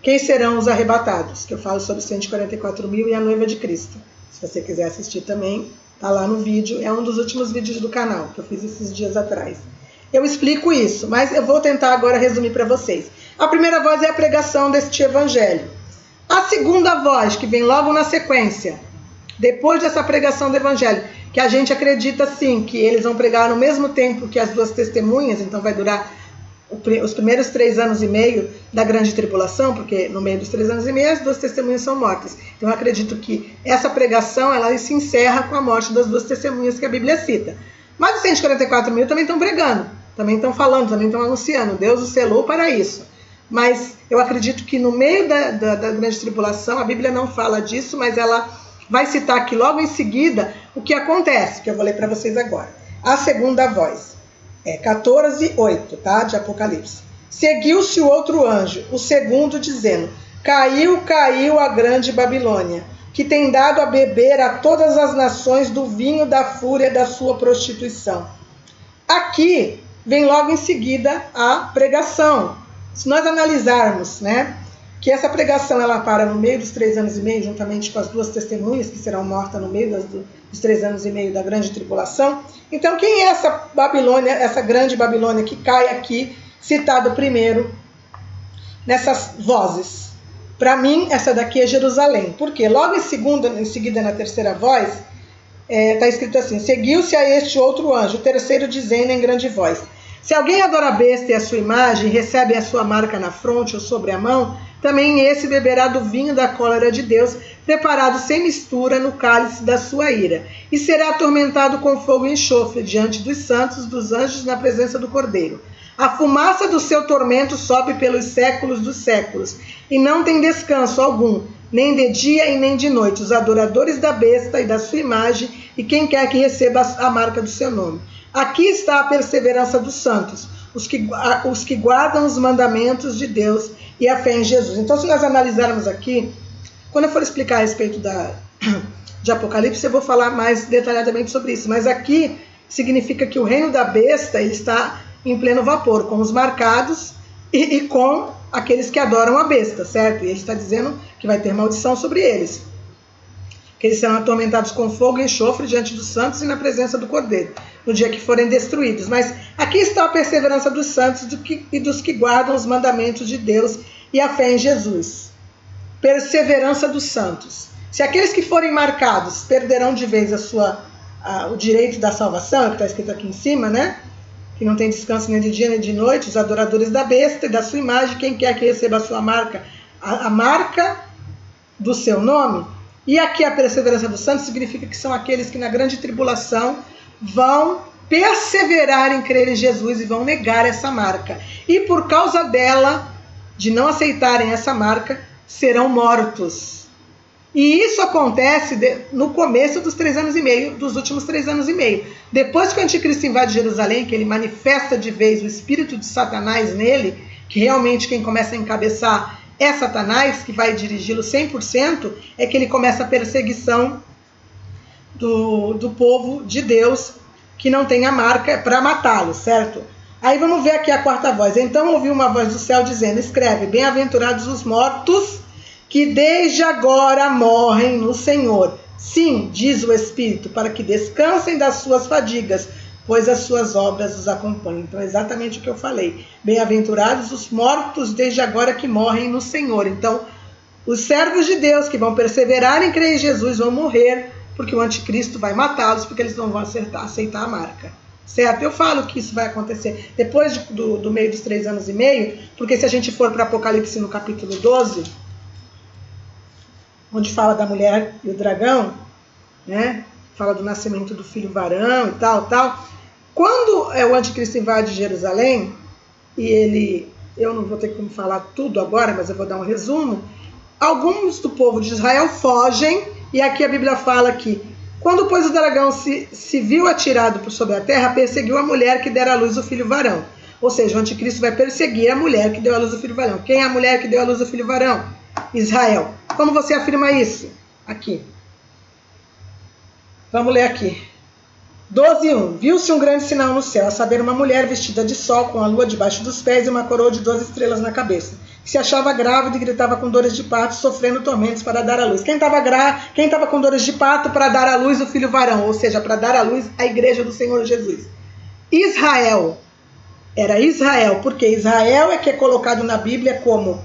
quem serão os arrebatados, que eu falo sobre 144 mil e a noiva de Cristo. Se você quiser assistir também, tá lá no vídeo, é um dos últimos vídeos do canal, que eu fiz esses dias atrás. Eu explico isso, mas eu vou tentar agora resumir para vocês. A primeira voz é a pregação deste evangelho. A segunda voz, que vem logo na sequência, depois dessa pregação do evangelho, que a gente acredita sim, que eles vão pregar no mesmo tempo que as duas testemunhas, então vai durar os primeiros 3 anos e meio da grande tribulação, porque no meio dos 3 anos e meio as duas testemunhas são mortas. Então eu acredito que essa pregação ela se encerra com a morte das duas testemunhas que a Bíblia cita. Mas os 144 mil também estão pregando, também estão falando, também estão anunciando. Deus os selou para isso. Mas eu acredito que no meio da grande tribulação, a Bíblia não fala disso, mas ela vai citar aqui logo em seguida o que acontece, que eu vou ler para vocês agora. A segunda voz. 14:8, tá? De Apocalipse. Seguiu-se o outro anjo, o segundo, dizendo: Caiu, caiu a grande Babilônia, que tem dado a beber a todas as nações do vinho da fúria da sua prostituição. Aqui vem logo em seguida a pregação. Se nós analisarmos, né, que essa pregação ela para no meio dos 3 anos e meio, juntamente com as duas testemunhas que serão mortas no meio dos 3 anos e meio da grande tribulação. Então, quem é essa Babilônia, essa grande Babilônia que cai aqui, citado primeiro nessas vozes? Para mim, essa daqui é Jerusalém. Por quê? Logo em seguida, na terceira voz, está escrito assim: Seguiu-se a este outro anjo, o terceiro, dizendo em grande voz: Se alguém adora a besta e a sua imagem, recebe a sua marca na fronte ou sobre a mão, também esse beberá do vinho da cólera de Deus, preparado sem mistura no cálice da sua ira, e será atormentado com fogo e enxofre diante dos santos, dos anjos, na presença do Cordeiro. A fumaça do seu tormento sobe pelos séculos dos séculos, e não tem descanso algum, nem de dia e nem de noite, os adoradores da besta e da sua imagem, e quem quer que receba a marca do seu nome. Aqui está a perseverança dos santos, os que guardam os mandamentos de Deus e a fé em Jesus. Então, se nós analisarmos aqui, quando eu for explicar a respeito de Apocalipse, eu vou falar mais detalhadamente sobre isso. Mas aqui significa que o reino da besta ele está em pleno vapor, com os marcados e com aqueles que adoram a besta, certo? E ele está dizendo que vai ter maldição sobre eles, que eles serão atormentados com fogo e enxofre diante dos santos e na presença do Cordeiro, no dia que forem destruídos. Mas aqui está a perseverança dos santos e dos que guardam os mandamentos de Deus e a fé em Jesus. Perseverança dos santos. Se aqueles que forem marcados perderão de vez o direito da salvação, é o que está escrito aqui em cima, né? Que não tem descanso nem de dia nem de noite, os adoradores da besta e da sua imagem, quem quer que receba a sua marca, a marca do seu nome. E aqui a perseverança dos santos significa que são aqueles que na grande tribulação vão perseverar em crer em Jesus e vão negar essa marca. E por causa dela, de não aceitarem essa marca, serão mortos. E isso acontece no começo dos 3 anos e meio, dos últimos 3 anos e meio. Depois que o anticristo invade Jerusalém, que ele manifesta de vez o espírito de Satanás nele, que realmente quem começa a encabeçar é Satanás, que vai dirigi-lo 100%, é que ele começa a perseguição do povo de Deus, que não tem a marca, para matá-lo, certo? Aí vamos ver aqui a quarta voz. Então ouvi uma voz do céu dizendo: Escreve, bem-aventurados os mortos, que desde agora morrem no Senhor. Sim, diz o Espírito, para que descansem das suas fadigas, pois as suas obras os acompanham. Então é exatamente o que eu falei. Bem-aventurados os mortos desde agora que morrem no Senhor. Então, os servos de Deus que vão perseverar em crer em Jesus vão morrer, porque o anticristo vai matá-los, porque eles não vão aceitar a marca. Certo? Eu falo que isso vai acontecer depois do meio dos 3 anos e meio, porque se a gente for para Apocalipse no capítulo 12, onde fala da mulher e o dragão, né? Fala do nascimento do filho varão e tal. Quando o anticristo invade Jerusalém, e eu não vou ter como falar tudo agora, mas eu vou dar um resumo, alguns do povo de Israel fogem, e aqui a Bíblia fala que quando, pois, o dragão se viu atirado por sobre a terra, perseguiu a mulher que dera à luz o filho varão. Ou seja, o anticristo vai perseguir a mulher que deu à luz o filho varão. Quem é a mulher que deu à luz o filho varão? Israel. Como você afirma isso? Aqui. Vamos ler aqui. 12:1. Viu-se um grande sinal no céu, a saber, uma mulher vestida de sol, com a lua debaixo dos pés e uma coroa de 12 estrelas na cabeça. Se achava grávida e gritava com dores de parto, sofrendo tormentos para dar à luz. Quem estava com dores de parto para dar à luz o filho varão? Ou seja, para dar à luz a igreja do Senhor Jesus. Israel. Era Israel, porque Israel é que é colocado na Bíblia como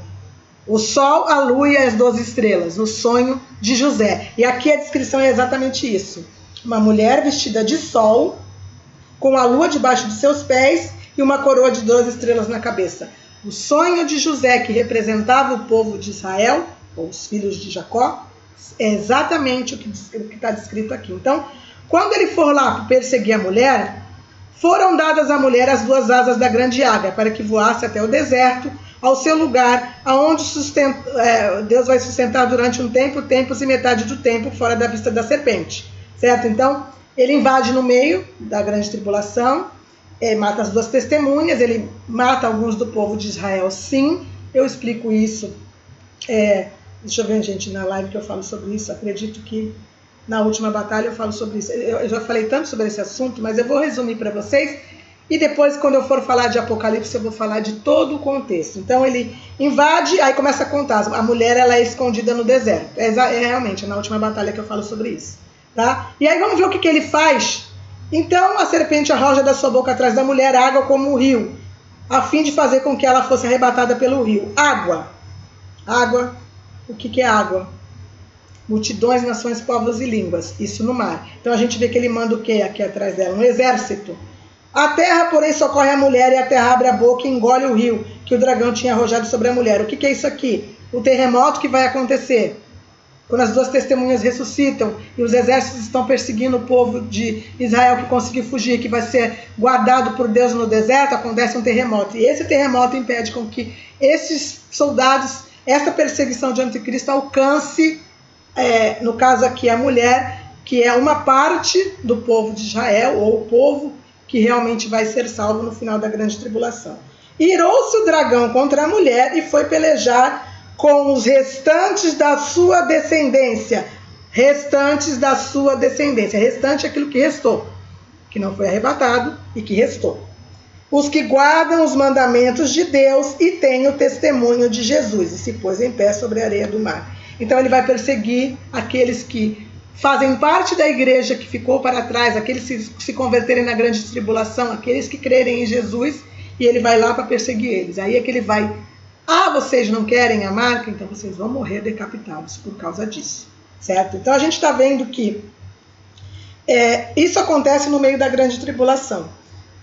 o sol, a lua e as 12 estrelas, no sonho de José. E aqui a descrição é exatamente isso. Uma mulher vestida de sol, com a lua debaixo de seus pés e uma coroa de 12 estrelas na cabeça. O sonho de José, que representava o povo de Israel, ou os filhos de Jacó, é exatamente o que está descrito aqui. Então, quando ele for lá perseguir a mulher, foram dadas à mulher as 2 asas da grande águia, para que voasse até o deserto, ao seu lugar, aonde Deus vai sustentar durante um tempo, tempos e metade do tempo, fora da vista da serpente. Certo? Então, ele invade no meio da grande tribulação, mata as 2 testemunhas, ele mata alguns do povo de Israel, sim. Eu explico isso. Deixa eu ver, gente, na live que eu falo sobre isso. Acredito que na última batalha eu falo sobre isso. Eu já falei tanto sobre esse assunto, mas eu vou resumir para vocês. E depois, quando eu for falar de Apocalipse, eu vou falar de todo o contexto. Então, ele invade, aí começa a contar. A mulher, ela é escondida no deserto. Realmente, na última batalha que eu falo sobre isso. Tá? E aí vamos ver o que ele faz. Então a serpente arroja da sua boca atrás da mulher água como um rio, a fim de fazer com que ela fosse arrebatada pelo rio. Água. O que é água? Multidões, nações, povos e línguas. Isso no mar. Então a gente vê que ele manda o que aqui atrás dela? Um exército. A terra, porém, socorre a mulher, e a terra abre a boca e engole o rio que o dragão tinha arrojado sobre a mulher. O que é isso aqui? O terremoto que vai acontecer. Quando as 2 testemunhas ressuscitam e os exércitos estão perseguindo o povo de Israel que conseguiu fugir, que vai ser guardado por Deus no deserto, acontece um terremoto. E esse terremoto impede com que esses soldados, essa perseguição de anticristo alcance, no caso aqui, a mulher, que é uma parte do povo de Israel, ou o povo que realmente vai ser salvo no final da grande tribulação. Irou-se o dragão contra a mulher e foi pelejar com os restantes da sua descendência. Restante é aquilo que restou, que não foi arrebatado e que restou. Os que guardam os mandamentos de Deus e têm o testemunho de Jesus, e se pôs em pé sobre a areia do mar. Então ele vai perseguir aqueles que fazem parte da igreja que ficou para trás, aqueles que se converterem na grande tribulação, aqueles que crerem em Jesus, e ele vai lá para perseguir eles. Aí é que ele vai: vocês não querem a marca? Então vocês vão morrer decapitados por causa disso. Certo? Então a gente está vendo que isso acontece no meio da grande tribulação.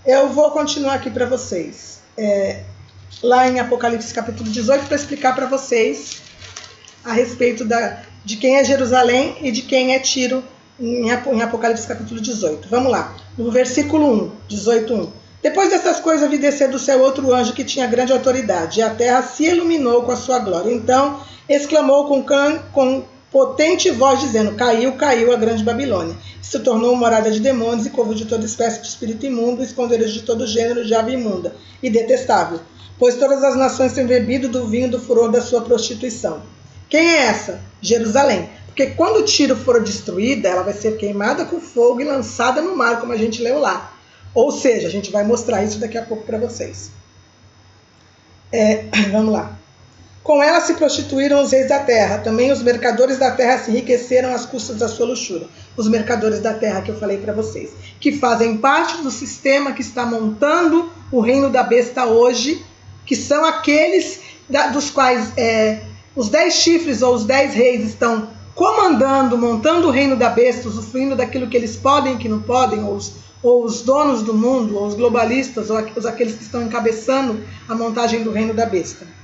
Eu vou continuar aqui para vocês. Lá em Apocalipse capítulo 18, para explicar para vocês a respeito de quem é Jerusalém e de quem é Tiro, em Apocalipse capítulo 18. Vamos lá. No versículo 1, 18:1. Depois dessas coisas, vi descer do céu outro anjo que tinha grande autoridade, e a terra se iluminou com a sua glória. Então exclamou com potente voz, dizendo: caiu, caiu a grande Babilônia. Se tornou morada de demônios e covo de toda espécie de espírito imundo, esconderijo de todo gênero de ave imunda e detestável. Pois todas as nações têm bebido do vinho do furor da sua prostituição. Quem é essa? Jerusalém. Porque quando Tiro for destruída, ela vai ser queimada com fogo e lançada no mar, como a gente leu lá. Ou seja, a gente vai mostrar isso daqui a pouco para vocês. Vamos lá. Com ela se prostituíram os reis da terra. Também os mercadores da terra se enriqueceram às custas da sua luxúria. Os mercadores da terra que eu falei para vocês, que fazem parte do sistema que está montando o reino da besta hoje, que são aqueles dos quais os 10 chifres ou os 10 reis estão comandando, montando o reino da besta, usufruindo daquilo que eles podem e que não podem, ou os donos do mundo, ou os globalistas, ou aqueles que estão encabeçando a montagem do reino da besta.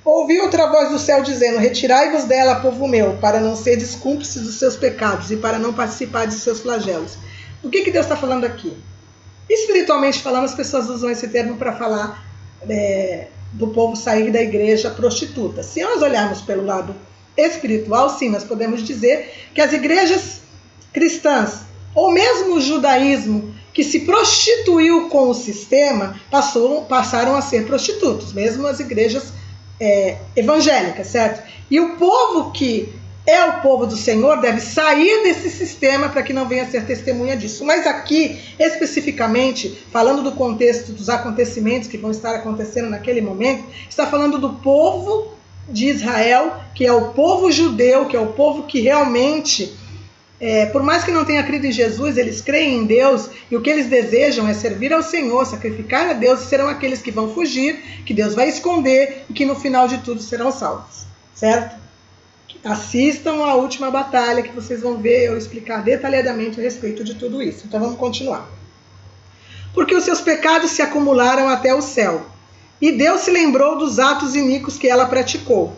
Ouvi outra voz do céu dizendo: retirai-vos dela, povo meu, para não seres cúmplices dos seus pecados e para não participar de seus flagelos. O que Deus está falando aqui? Espiritualmente falando, as pessoas usam esse termo para falar do povo sair da igreja prostituta. Se nós olharmos pelo lado espiritual, sim, nós podemos dizer que as igrejas cristãs, ou mesmo o judaísmo, que se prostituiu com o sistema, passaram a ser prostitutos, mesmo as igrejas evangélicas, certo? E o povo que é o povo do Senhor deve sair desse sistema para que não venha a ser testemunha disso. Mas aqui, especificamente, falando do contexto dos acontecimentos que vão estar acontecendo naquele momento, está falando do povo de Israel, que é o povo judeu, que é o povo que realmente, por mais que não tenha crido em Jesus, eles creem em Deus, e o que eles desejam é servir ao Senhor, sacrificar a Deus, e serão aqueles que vão fugir, que Deus vai esconder, e que no final de tudo serão salvos, certo? Assistam a última batalha, que vocês vão ver eu explicar detalhadamente a respeito de tudo isso. Então vamos continuar. Porque os seus pecados se acumularam até o céu, e Deus se lembrou dos atos iníquos que ela praticou.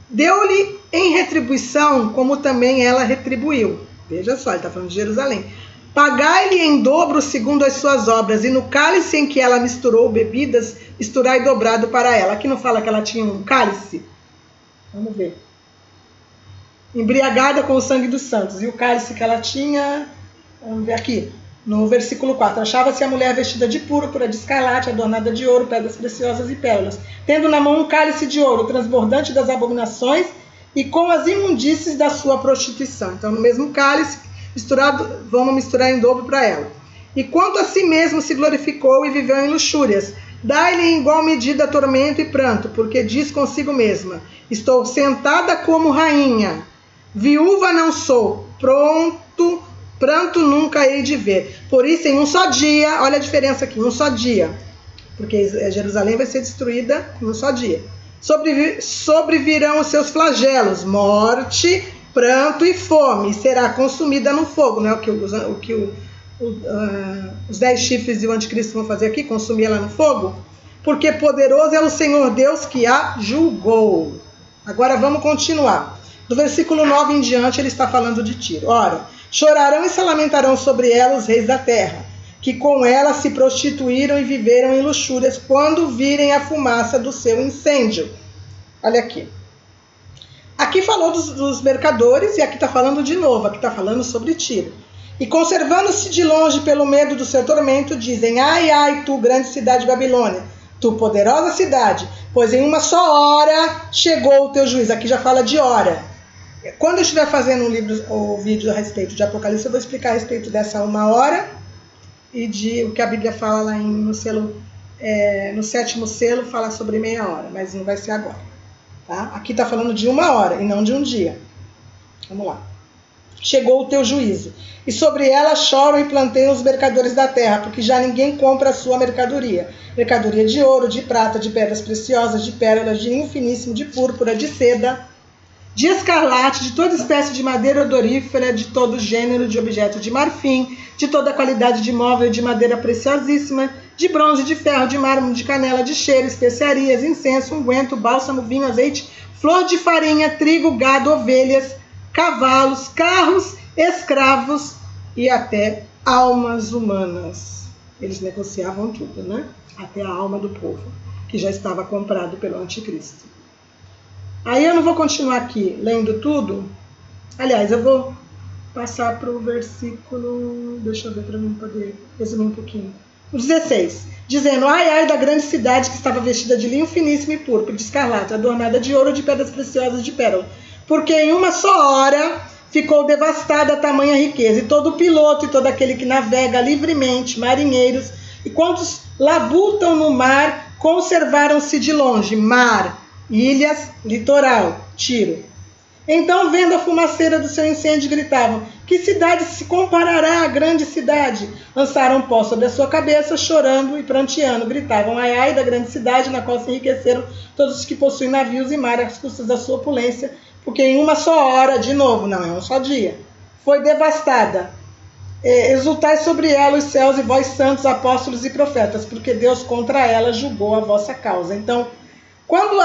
Deu-lhe em retribuição, como também ela retribuiu. Veja só, ele está falando de Jerusalém. Pagai-lhe em dobro segundo as suas obras, e no cálice em que ela misturou bebidas, misturai dobrado para ela. Aqui não fala que ela tinha um cálice? Vamos ver. Embriagada com o sangue dos santos. E o cálice que ela tinha, vamos ver aqui, no versículo 4. Achava-se a mulher vestida de púrpura, de escarlate, adornada de ouro, pedras preciosas e pérolas, tendo na mão um cálice de ouro, transbordante das abominações e com as imundícies da sua prostituição. Então, no mesmo cálice, vamos misturar em dobro para ela. E quanto a si mesmo se glorificou e viveu em luxúrias, dai-lhe em igual medida tormento e pranto, porque diz consigo mesma: estou sentada como rainha, viúva não sou, pranto nunca hei de ver. Por isso, em um só dia, olha a diferença aqui, um só dia, porque Jerusalém vai ser destruída em um só dia. Sobrevirão os seus flagelos, morte, pranto e fome, e será consumida no fogo. Não é o que os 10 chifres e o anticristo vão fazer aqui, consumir ela no fogo? Porque poderoso é o Senhor Deus que a julgou. Agora vamos continuar. Do versículo 9 em diante, ele está falando de Tiro. Ora, chorarão e se lamentarão sobre ela os reis da terra, que com ela se prostituíram e viveram em luxúrias, quando virem a fumaça do seu incêndio. Olha aqui. Aqui falou dos mercadores, e aqui está falando de novo, aqui está falando sobre Tiro. E conservando-se de longe pelo medo do seu tormento, dizem: ai, ai, tu, grande cidade Babilônia, tu, poderosa cidade, pois em uma só hora chegou o teu juízo. Aqui já fala de hora. Quando eu estiver fazendo o vídeo a respeito de Apocalipse, eu vou explicar a respeito dessa uma hora e de o que a Bíblia fala lá no 7º selo, fala sobre meia hora, mas não vai ser agora. Tá? Aqui está falando de uma hora e não de um dia. Vamos lá. Chegou o teu juízo, e sobre ela choram e planteiam os mercadores da terra, porque já ninguém compra a sua mercadoria. Mercadoria de ouro, de prata, de pedras preciosas, de pérolas, de linho finíssimo, de púrpura, de seda, de escarlate, de toda espécie de madeira odorífera, de todo gênero de objeto de marfim, de toda qualidade de móvel de madeira preciosíssima, de bronze, de ferro, de mármore, de canela, de cheiro, especiarias, incenso, unguento, bálsamo, vinho, azeite, flor de farinha, trigo, gado, ovelhas, cavalos, carros, escravos e até almas humanas. Eles negociavam tudo, né? Até a alma do povo, que já estava comprado pelo anticristo. Aí eu não vou continuar aqui lendo tudo. Aliás, eu vou passar para o versículo... Deixa eu ver para mim poder resumir um pouquinho. O 16. Dizendo: ai, ai da grande cidade que estava vestida de linho finíssimo e púrpura, de escarlate, adornada de ouro, de pedras preciosas, de pérola. Porque em uma só hora ficou devastada a tamanha riqueza. E todo piloto e todo aquele que navega livremente, marinheiros, e quantos labutam no mar, conservaram-se de longe. Mar, ilhas, litoral, Tiro. Então, vendo a fumaceira do seu incêndio, gritavam: que cidade se comparará à grande cidade? Lançaram pó sobre a sua cabeça, chorando e pranteando. Gritavam: ai, ai da grande cidade, na qual se enriqueceram todos os que possuem navios e mar às custas da sua opulência, porque em uma só hora, de novo, não é um só dia, foi devastada. Exultai sobre ela os céus e vós santos, apóstolos e profetas, porque Deus contra ela julgou a vossa causa. Então, quando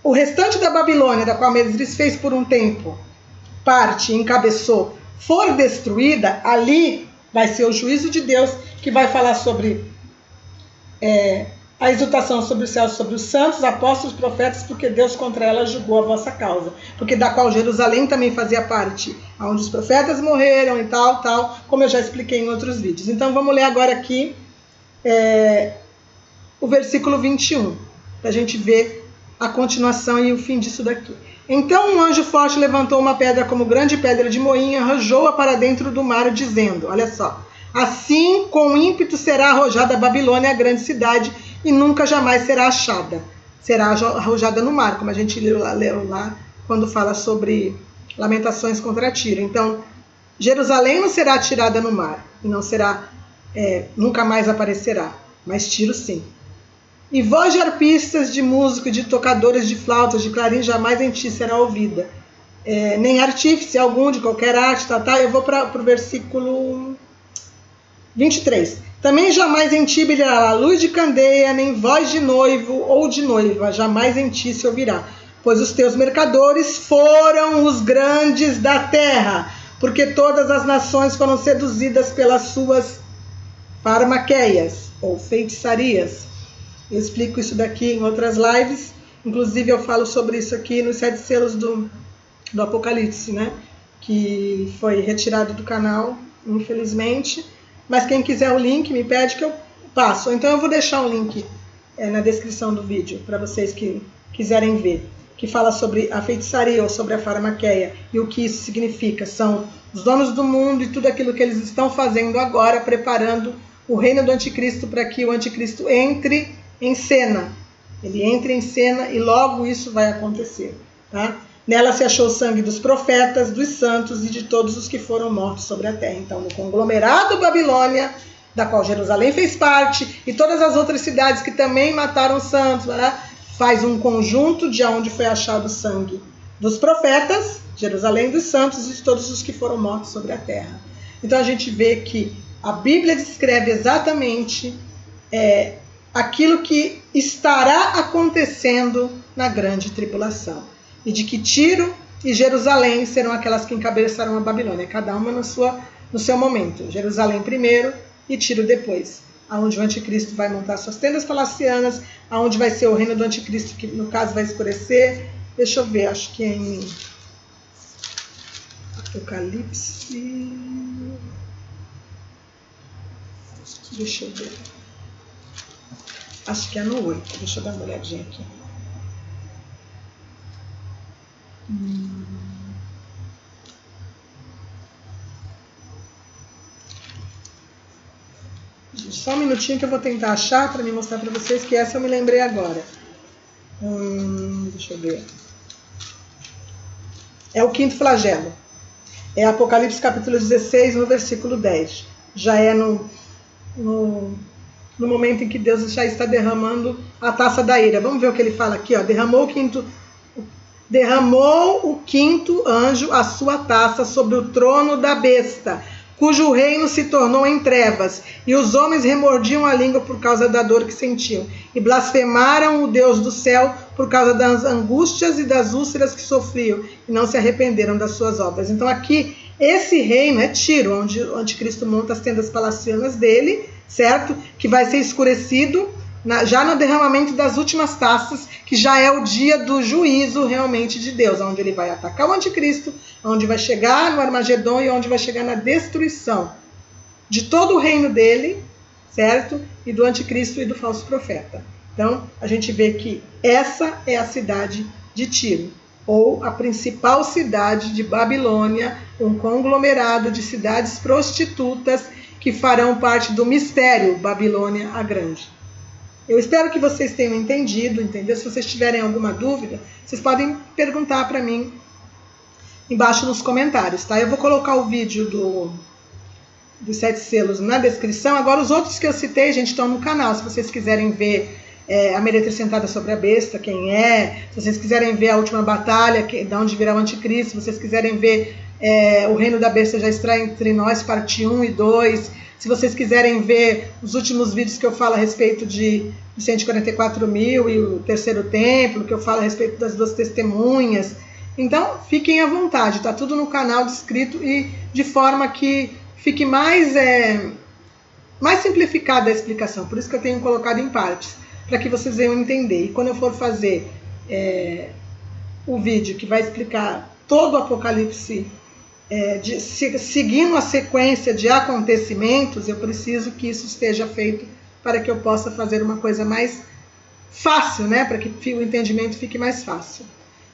o restante da Babilônia, da qual Esdras fez por um tempo parte, encabeçou, for destruída, ali vai ser o juízo de Deus, que vai falar sobre a exultação sobre os céus, sobre os santos, apóstolos, profetas, porque Deus contra ela julgou a vossa causa. Porque da qual Jerusalém também fazia parte, onde os profetas morreram e tal, como eu já expliquei em outros vídeos. Então vamos ler agora aqui o versículo 21, para a gente ver a continuação e o fim disso daqui. Então um anjo forte levantou uma pedra como grande pedra de moinho, arrojou-a para dentro do mar, dizendo, olha só, assim com ímpeto será arrojada a Babilônia, a grande cidade, e nunca jamais será achada. Será arrojada no mar, como a gente leu lá quando fala sobre lamentações contra Tiro. Então, Jerusalém não será atirada no mar, e não será, nunca mais aparecerá, mas Tiro sim. E voz de arpistas, de músicos, de tocadores de flautas, de clarins, jamais em ti será ouvida. Nem artífice algum de qualquer arte, eu vou para o versículo 23. Também jamais em ti brilhará luz de candeia, nem voz de noivo ou de noiva, jamais em ti se ouvirá. Pois os teus mercadores foram os grandes da terra, porque todas as nações foram seduzidas pelas suas farmaqueias, ou feitiçarias. Eu explico isso daqui em outras lives, inclusive eu falo sobre isso aqui nos 7 selos do Apocalipse, né? Que foi retirado do canal, infelizmente. Mas quem quiser o link, me pede que eu passo. Então eu vou deixar um link na descrição do vídeo, para vocês que quiserem ver, que fala sobre a feitiçaria ou sobre a farmaqueia e o que isso significa. São os donos do mundo e tudo aquilo que eles estão fazendo agora, preparando o reino do anticristo para que o anticristo entre em cena. Ele entra em cena e logo isso vai acontecer. Tá? Nela se achou o sangue dos profetas, dos santos e de todos os que foram mortos sobre a terra. Então, no conglomerado Babilônia, da qual Jerusalém fez parte, e todas as outras cidades que também mataram santos, né, faz um conjunto de onde foi achado o sangue dos profetas, Jerusalém, dos santos e de todos os que foram mortos sobre a terra. Então, a gente vê que a Bíblia descreve exatamente aquilo que estará acontecendo na grande tribulação. E de que Tiro e Jerusalém serão aquelas que encabeçarão a Babilônia, cada uma no seu momento. Jerusalém primeiro e Tiro depois, aonde o anticristo vai montar suas tendas palacianas, aonde vai ser o reino do anticristo, que no caso vai escurecer. Deixa eu ver, acho que é em Apocalipse. Deixa eu ver. Acho que é no 8. Deixa eu dar uma olhadinha aqui. Só um minutinho que eu vou tentar achar para me mostrar para vocês, que essa eu me lembrei agora. Deixa eu ver. É o 5º flagelo. É Apocalipse capítulo 16, no versículo 10. Já é no momento em que Deus já está derramando a taça da ira. Vamos ver o que ele fala aqui. Ó. Derramou o quinto anjo a sua taça sobre o trono da besta, cujo reino se tornou em trevas, e os homens remordiam a língua por causa da dor que sentiam, e blasfemaram o Deus do céu por causa das angústias e das úlceras que sofriam, e não se arrependeram das suas obras. Então aqui, esse reino é Tiro, onde o anticristo monta as tendas palacianas dele, certo? Que vai ser escurecido já no derramamento das últimas taças, que já é o dia do juízo realmente de Deus, onde ele vai atacar o anticristo, onde vai chegar no Armagedon e onde vai chegar na destruição de todo o reino dele, certo? E do anticristo e do falso profeta. Então, a gente vê que essa é a cidade de Tiro, ou a principal cidade de Babilônia, um conglomerado de cidades prostitutas que farão parte do mistério Babilônia a Grande. Eu espero que vocês tenham entendido, entendeu? Se vocês tiverem alguma dúvida, vocês podem perguntar para mim embaixo nos comentários, tá? Eu vou colocar o vídeo dos 7 selos na descrição. Agora, os outros que eu citei, gente, estão no canal. Se vocês quiserem ver a Meretriz sentada sobre a besta, quem é, se vocês quiserem ver a última batalha, da onde virá o anticristo, se vocês quiserem ver o reino da besta já está entre nós, parte 1 e 2, se vocês quiserem ver os últimos vídeos que eu falo a respeito de 144 mil e o terceiro templo, que eu falo a respeito das 2 testemunhas, então fiquem à vontade, tá tudo no canal descrito e de forma que fique mais simplificada a explicação, por isso que eu tenho colocado em partes, para que vocês venham entender. E quando eu for fazer o vídeo que vai explicar todo o Apocalipse, seguindo a sequência de acontecimentos, eu preciso que isso esteja feito para que eu possa fazer uma coisa mais fácil, né? Para que o entendimento fique mais fácil.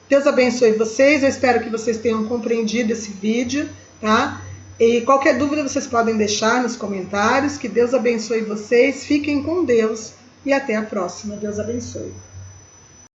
Deus abençoe vocês, eu espero que vocês tenham compreendido esse vídeo, tá? E qualquer dúvida vocês podem deixar nos comentários. Que Deus abençoe vocês, fiquem com Deus e até a próxima. Deus abençoe.